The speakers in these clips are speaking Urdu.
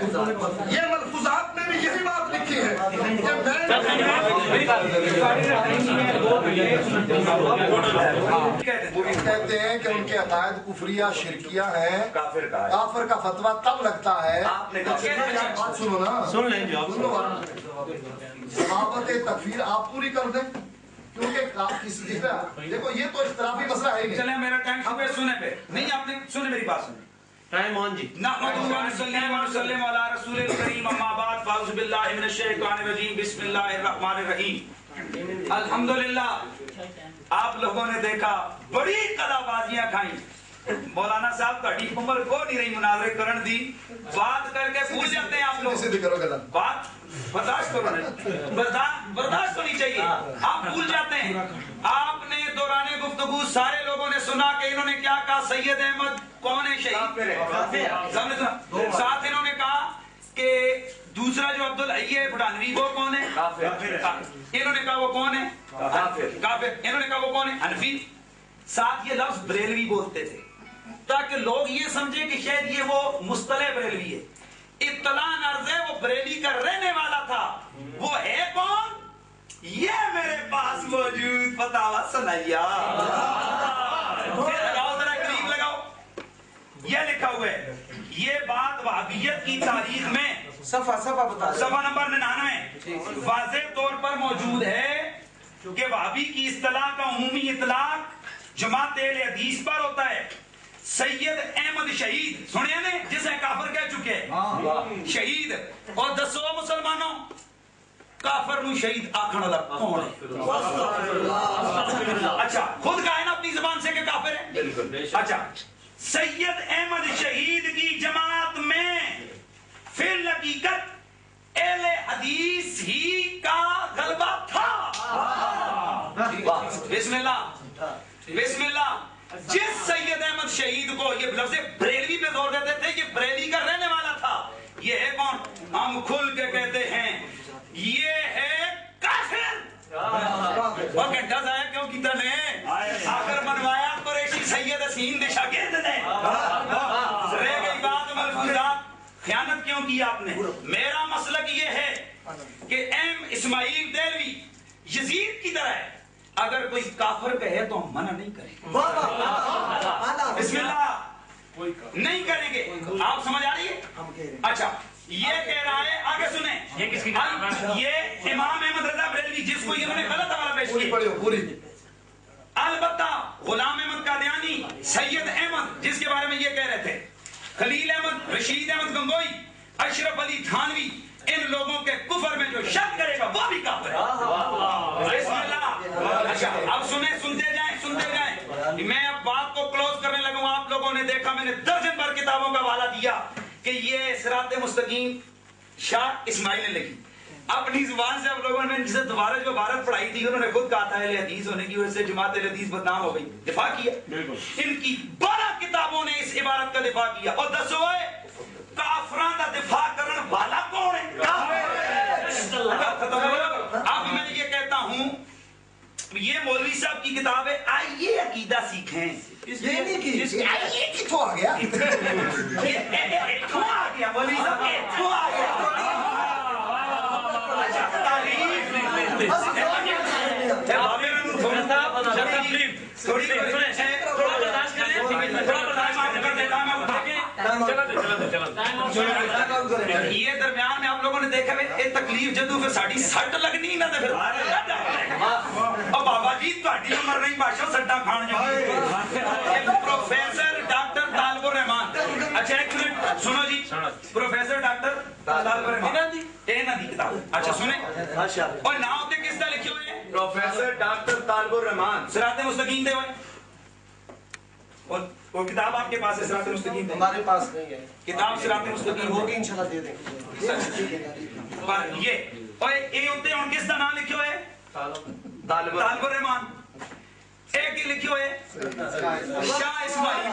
یہ ملفوظات میں بھی یہی بات لکھی ہے وہ کہتے ہیں کہ ان کے عقائد کفریہ شرکیہ ہیں، کافر کا فتویٰ تب لگتا ہے، بات سنو نا، سن لیں جواب ضوابط تکفیر آپ پوری کر دیں، کیونکہ دیکھو یہ تو اختلافی مسئلہ ہے ہی چلیں میرا ٹائم شروع ہے سنے پہ نہیں، آپ نے سنے میری بات سنے ٹائم آن جی نحمدہ و نصلی و نسلم علی رسول الکریم اما بعد فاعوذ باللہ من الشیطان الرجیم بسم اللہ الرحمن الرحیم الحمدللہ آپ لوگوں نے دیکھا بڑی قضا بازیاں کھائیں مولانا صاحب تہاڈی عمر کو نہیں رہی مناظرے کرن دی بات کر کے بھول جاتے ہیں آپ لوگ بات برداشت کرو برداشت ہونی چاہیے آپ بھول جاتے ہیں آپ نے دوران گفتگو سارے لوگوں نے سنا کہ انہوں نے کیا کہا سید احمد کون ہے شہید ساتھ انہوں نے کہا کہ دوسرا جو عبدالحی بڑھانوی وہ کون ہے انہوں نے کہا وہ کون ہے کافر انہوں نے کہا وہ کون ہے حنفی ساتھ یہ لفظ بریلوی بولتے تھے تاکہ لوگ یہ سمجھے کہ شاید یہ وہ مصطلح بریلوی ہے اطلاع عرض ہے وہ بریلی کا رہنے والا تھا وہ ہے کون یہ میرے پاس موجود فتاوی سنیا لگاؤ ذرا قریب لگاؤ یہ لکھا ہوا ہے یہ بات وہابیت کی تاریخ میں صفحہ نمبر 99 واضح طور پر موجود ہے کہ وہابی کی اصطلاح کا عمومی اطلاق جماعت اہل حدیث پر ہوتا ہے سید احمد شہید سنیا نے جسے کافر کہہ چکے شہید اور دسو مسلمانوں کافر نو شہید آکھن والا کون ہے اچھا خود کہا ہے نا اپنی زبان سے کہ کافر ہے اچھا سید احمد شہید کی جماعت میں فی الحقیقت اہل حدیث ہی کا غلبہ تھا بسم اللہ بسم اللہ جس سید احمد شہید کو یہ لفظ بریلوی پہ زور دیتے تھے یہ بریلی کا رہنے والا تھا یہ ہے کون ہم کھل کے کہتے ہیں یہ ہے کافر اور گھنٹہ ضائع کیوں کیتا نے آخر منوایا قریشی سید حسین دے شاگرد نے رہ گئی بات ملفوظات خیانت کیوں کی آپ نے میرا مسلک یہ ہے کہ ایم اسماعیل دہلوی یزید کی طرح ہے اگر کوئی کافر کہے تو ہم منع نہیں کریں گے بسم اللہ نہیں کریں گے آپ سمجھ آ رہی ہے اچھا یہ کہہ رہا ہے آگے سنیں یہ امام احمد رضا بریلوی جس کو انہوں نے غلط حوالہ پیش کیا البتہ غلام احمد قادیانی سید احمد جس کے بارے میں یہ کہہ رہے تھے خلیل احمد رشید احمد گنگوئی اشرف علی تھانوی ان لوگوں کے کفر میں جو شک کرے گا وہ بھی کافر ہے بسم اللہ اچھا اب سنتے جائیں میں اب بات کو کلوز کرنے لگا ہوں آپ لوگوں نے دیکھا میں نے درجن بھر کتابوں کا حوالہ دیا کہ یہ صراط مستقیم شاہ اسماعیل نے لکھی اپنی زبان سے آپ لوگوں نے جسے دوبارہ جو عبارت پڑھائی تھی انہوں نے خود کہا تھا اہل حدیث ہونے کی وجہ سے جماعت اہل حدیث بدنام ہو گئی دفاع کیا ان کی 12 کتابوں نے اس عبارت کا دفاع کیا اور دسو کافران کا دفاع کرنے والا کون ہے اب میں یہ کہتا ہوں یہ مولوی صاحب کی کتاب ہے آئیے عقیدہ سیکھیں یہ نہیں کی آئیے کتوں آ گیا مولوی صاحب آ گیا یہ درمیان میں آپ لوگوں نے دیکھا تکلیف جدو پھر ساڑی سٹ لگنی نہ پھر اور بابا جی تہاڈی عمر نہیں بادشاہ سٹا کھان جو پروفیسر ڈاکٹر طالب الرحمان اچھا ایک منٹ سنو جی پروفیسر ڈاکٹر طالب الرحمان یہ نہ دی کتاب اچھا سنیں اور نام تے کس طرح لکھے ہوئے ہیں پروفیسر ڈاکٹر طالب الرحمان صراط مستقیم دے ہوئے اور وہ کتاب آپ کے پاس ہے صراط مستقیم ہمارے پاس نہیں ہے کتاب صراط مستقیم ہوگی انشاءاللہ دے دیں پر یہ اور یہ ہوتے ہیں ان کس کا نام لکھے ہوئے طالب الرحمان ایک ہی لکھے ہوئے شاہ اسماعیل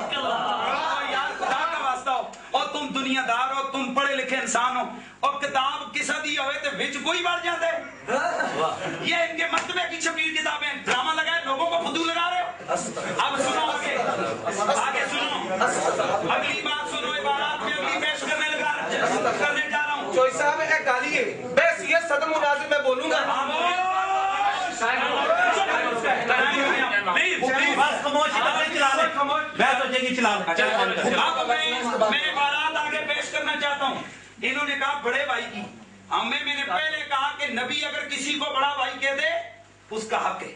یار خدا کا واسطہ ہو اور تم دنیا دار ہو تم پڑھے لکھے انسان ہو اور کتاب کسا دی ہوئے تو وچ کوئی بڑھ جاتا ہے یہ ان کے مکتبے کی چھپی کتابیں ڈرامہ لگائے لوگوں کو فضول لگا رہے ہو اب سنو آگے سنو اگلی بات سنو عبارات میں اگلی پیش کرنے لگا خاموش چلا لے بحث ہو جائے گی چلا لے. اب میں بارات آگے پیش کرنا چاہتا ہوں. انہوں نے کہا بڑے بھائی کی. میں نے پہلے کہا کہ نبی اگر کسی کو بڑا بھائی کہہ دے اس کا حق ہے,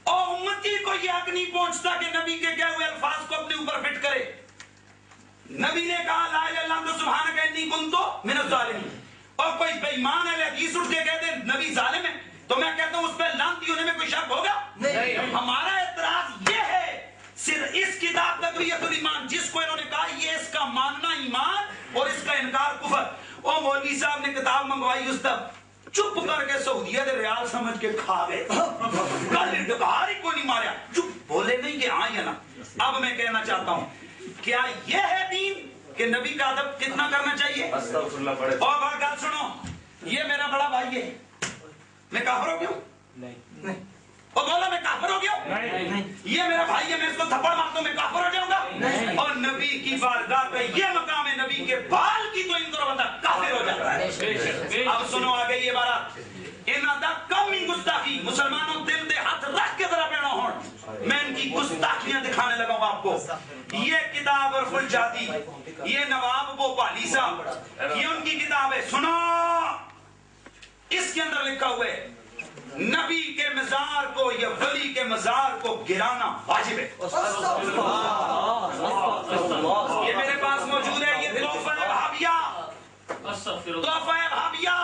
اور امتی کو یہ حق نہیں پہنچتا کہ نبی کے کہے ہوئے الفاظ کو اپنے اوپر فٹ کرے. نبی نے کہا لا الہ الا انت سبحانک انی کنت من الظالمین, اور کوئی بے ایمان ہے حدیث اٹھ کے کہہ دے نبی ظالم ہے تو میں کہتا ہوں اس پہ لعنتی ہونے میں کوئی شک ہوگا نہیں. ہمارا اعتراض یہ ہے صرف اس کتاب تقویۃ الایمان جس کو انہوں نے کہا یہ اس کا ماننا ایمان اور اس کا انکار کفر. اور مولوی صاحب نے کتاب منگوائی, اس تک چپ کر کے سعودیہ دے ریال سمجھ کے کھا گئے, کل ڈکار ہی کوئی نہیں ماریا, چپ بولے نہیں کہ ہاں یا نا. اب میں کہنا چاہتا ہوں کیا یہ ہے دین کہ نبی کا ادب کتنا کرنا چاہیے؟ اور بات سنو, یہ میرا بڑا بھائی ہے, میں کافر ہو گیا ہوں نہیں, اور بولا میں کافر ہو گیا ہوں, یہ میرا بھائی ہے میں اس کو تھپڑ مارتا ہوں میں کافر ہو جاؤں گا؟ اور نبی کی بارگاہ پہ یہ مقام ہے نبی کے بال کی تو ان کو بندہ کافر ہو جاتا ہے. اب سنو آگے یہ بارات انہاں دا کمی گستاخی مسلمانوں دل دے ہاتھ رکھ کے ذرا بیڑا ہون, میں ان کی گستاخیاں دکھانے لگا ہوں آپ کو. یہ کتاب اور فلجاتی, یہ نواب بھوپالی صاحب, یہ ان کی کتاب ہے. سنو اس کے اندر لکھا ہوا ہے نبی کے مزار کو یا ولی کے مزار کو گرانا واجب ہے. یہ میرے پاس موجود ہے, یہ تحفہ وہابیہ, تحفہ وہابیہ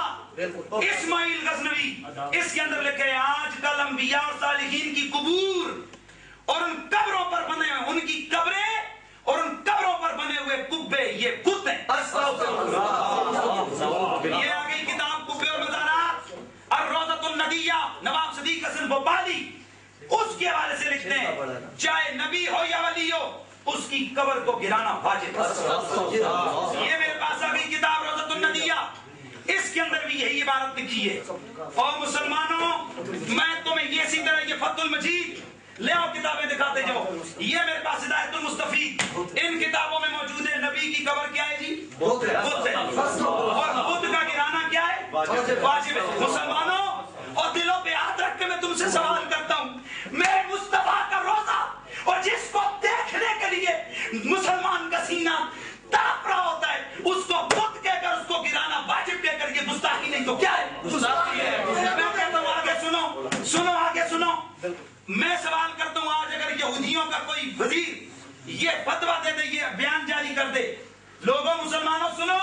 اسماعیل غزنوی, اس کے اندر لکھے آج کل انبیاء اور صالحین کی قبور اور ان قبروں پر بنے ہوئے ان کی قبریں اور ان قبروں پر بنے ہوئے قبے یہ بت ہیں. یہ آ گئی کتاب قبے اور مزارات الروضۃ الندیہ نواب صدیق حسن بھوپالی, اس کے حوالے سے لکھتے ہیں چاہے نبی ہو یا ولی ہو اس کی قبر کو گرانا واجب. یہ میرے پاس آ گئی کتاب روضۃ الندیہ, اس کے اندر بھی یہی عبارت لکھی ہے. اور مسلمانوں میں تمہیں یہ اسی طرح یہ فتح المجید لے آؤ کتابیں دکھاتے جاؤ. یہ میرے پاس ہدایت المستفید, ان کتابوں میں موجود ہے نبی کی قبر کیا ہے جی بت ہے, اور بت کا گرانا کیا ہے واجب ہے. مسلمانوں اور دلوں پہ ہاتھ رکھ کے میں تم سے سوال کرتا ہوں, میرے مصطفیٰ کا روزہ اور جس کو دیکھنے کے لیے مسلمان کا سینہ تڑپ رہا ہوتا ہے اس کو بت کہہ کر اس کو گرانا واجب کہہ کر یہ گستاخی نہیں تو کیا ہے؟ گستاخی ہے. میں کہتا ہوں آگے سنو آگے سنو. میں سوال کرتا ہوں آج اگر یہودیوں کا کوئی وزیر یہ فتویٰ دے دے, یہ بیان جاری کر دے, لوگوں مسلمانوں سنو,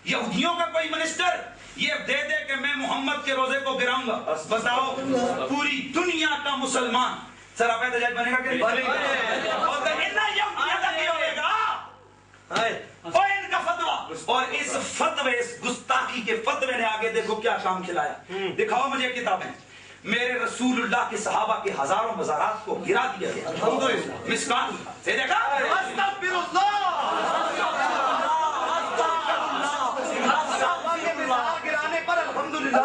یہودیوں کا کوئی منسٹر یہ دے دے کہ میں محمد کے روزے کو گراؤں گا, بتاؤ پوری دنیا کا مسلمان سرا پہ تجاج بنے گا کہ اور ان کا فتویٰ اور اس فتوے اس گستاخی کے فتوے نے آگے دیکھو کیا کام کھلایا. دکھاؤ مجھے کتابیں. میرے رسول اللہ کے صحابہ کے ہزاروں مزارات کو گرا دیا گیا. مسکان سے دیکھا استغفر اللہ گرانے پر الحمدللہ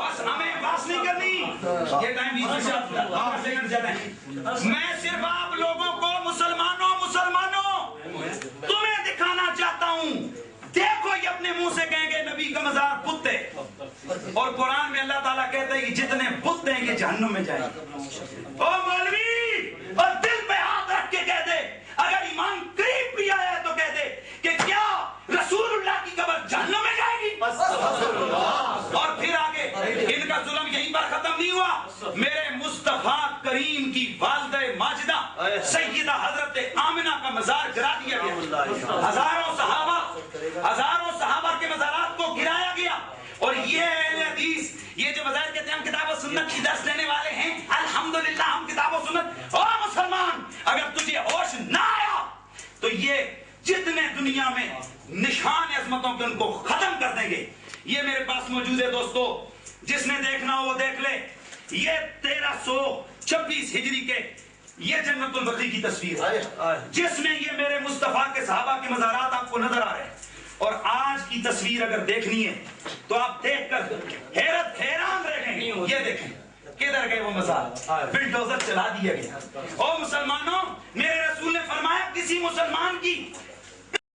بس ہمیں بات نہیں کرنی, یہ ٹائم میں صرف آپ لوگوں کو مسلمانوں تمہیں دکھانا چاہتا ہوں. دیکھو یہ اپنے منہ سے کہیں گے نبی کا مزار بت ہے, اور قرآن میں اللہ تعالیٰ کہتا ہے کہ جتنے بت ہیں یہ جہنم میں جائیں گے. او مولوی اور دل پہ ہاتھ رکھ کے کہہ دے, اگر ایمان قریب بھی آیا ہے تو کہہ دے کہ کیا رسول اللہ کی قبر جہنم میں جائے گی؟ اور پھر آگے ان کا ظلم یہیں پر ختم نہیں ہوا. میرے مصطفیٰ کریم کی والدہ ماجدہ سیدہ حضرت آمنہ کا مزار گرا دیا گیا. ہزاروں صحابہ کے مزارات کو گرایا گیا. اور یہ اہل حدیث یہ جو بظاہر کہتے ہیں ہم کتاب و سنت کی درس لینے والے ہیں, الحمدللہ ہم کتاب و سنت. اور مسلمان اگر تجھے ہوش نہ آیا تو یہ جتنے دنیا میں نشان عظمتوں کے ان کو ختم کر دیں گے. یہ میرے پاس موجود ہے دوستو, جس نے دیکھنا ہو وہ دیکھ لے. یہ 1326 ہجری کے یہ جنت البقیع کی تصویر ہے جس میں یہ میرے مصطفیٰ کے صحابہ کے مزارات آپ کو نظر آ رہے ہیں. اور آج کی تصویر اگر دیکھنی ہے تو آپ دیکھ کر حیران رہ گئے. یہ دیکھیں کدھر گئے وہ مزار, بلڈوزر چلا دیا گیا. اور مسلمانوں میرے رسول نے فرمایا کسی مسلمان کی